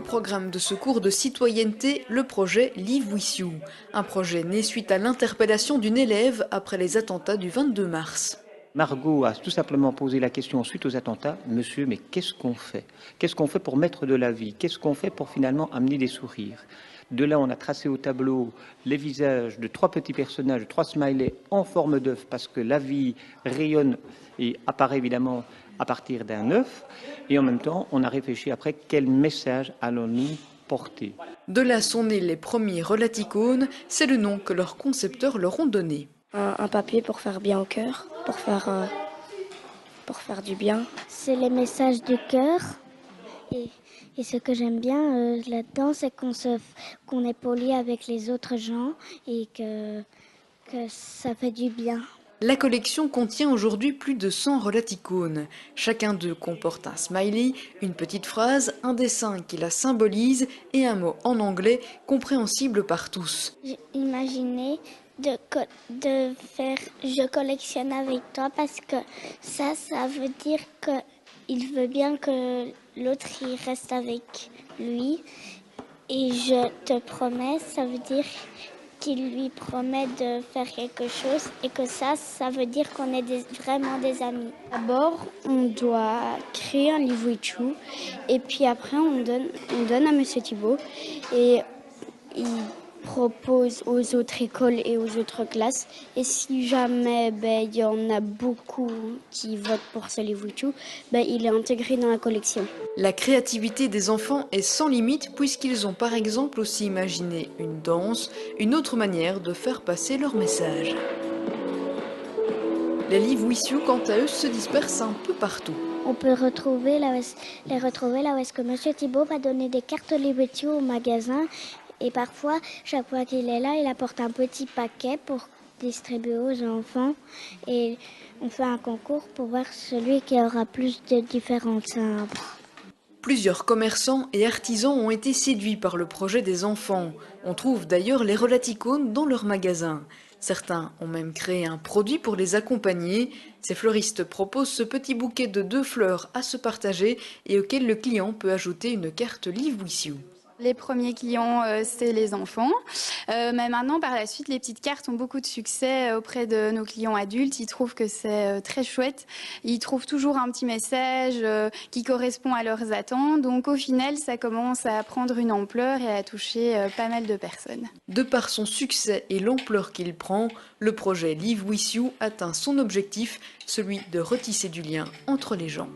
programme de secours de citoyenneté le projet Live With You. Un projet né suite à l'interpellation d'une élève après les attentats du 22 mars. Margot a tout simplement posé la question suite aux attentats, monsieur, mais qu'est-ce qu'on fait? Qu'est-ce qu'on fait pour mettre de la vie? Qu'est-ce qu'on fait pour finalement amener des sourires? De là, on a tracé au tableau les visages de 3 petits personnages, 3 smileys en forme d'œuf, parce que la vie rayonne et apparaît évidemment à partir d'un œuf. Et en même temps, on a réfléchi après quel message allons-nous porter. De là sont nés les premiers relaticones, c'est le nom que leurs concepteurs leur ont donné. Un papier pour faire bien au cœur, pour faire du bien. C'est les messages du cœur. Et ce que j'aime bien là-dedans, c'est qu'on est poli avec les autres gens et que ça fait du bien. La collection contient aujourd'hui plus de 100 relaticones. Chacun d'eux comporte un smiley, une petite phrase, un dessin qui la symbolise et un mot en anglais compréhensible par tous. J'ai imaginé de faire « je collectionne avec toi » parce que ça veut dire qu'il veut bien que l'autre il reste avec lui. Et je te promets, ça veut dire qu'il lui promet de faire quelque chose et que ça veut dire qu'on est vraiment des amis. D'abord, on doit créer un Live With You et puis après on donne à Monsieur Thibault et il propose aux autres écoles et aux autres classes. Et si jamais il y en a beaucoup qui votent pour ce Live With You, il est intégré dans la collection. La créativité des enfants est sans limite puisqu'ils ont par exemple aussi imaginé une danse, une autre manière de faire passer leur message. Les Live With You, quant à eux, se dispersent un peu partout. On peut les retrouver là où est-ce que Monsieur Thibault va donner des cartes Live With You au magasin. Et parfois, chaque fois qu'il est là, il apporte un petit paquet pour distribuer aux enfants. Et on fait un concours pour voir celui qui aura plus de différents timbres. Plusieurs commerçants et artisans ont été séduits par le projet des enfants. On trouve d'ailleurs les relaticones dans leurs magasins. Certains ont même créé un produit pour les accompagner. Ces fleuristes proposent ce petit bouquet de 2 fleurs à se partager et auquel le client peut ajouter une carte Live With You. Les premiers clients, c'est les enfants. Mais maintenant, par la suite, les petites cartes ont beaucoup de succès auprès de nos clients adultes. Ils trouvent que c'est très chouette. Ils trouvent toujours un petit message qui correspond à leurs attentes. Donc au final, ça commence à prendre une ampleur et à toucher pas mal de personnes. De par son succès et l'ampleur qu'il prend, le projet Live With You atteint son objectif, celui de retisser du lien entre les gens.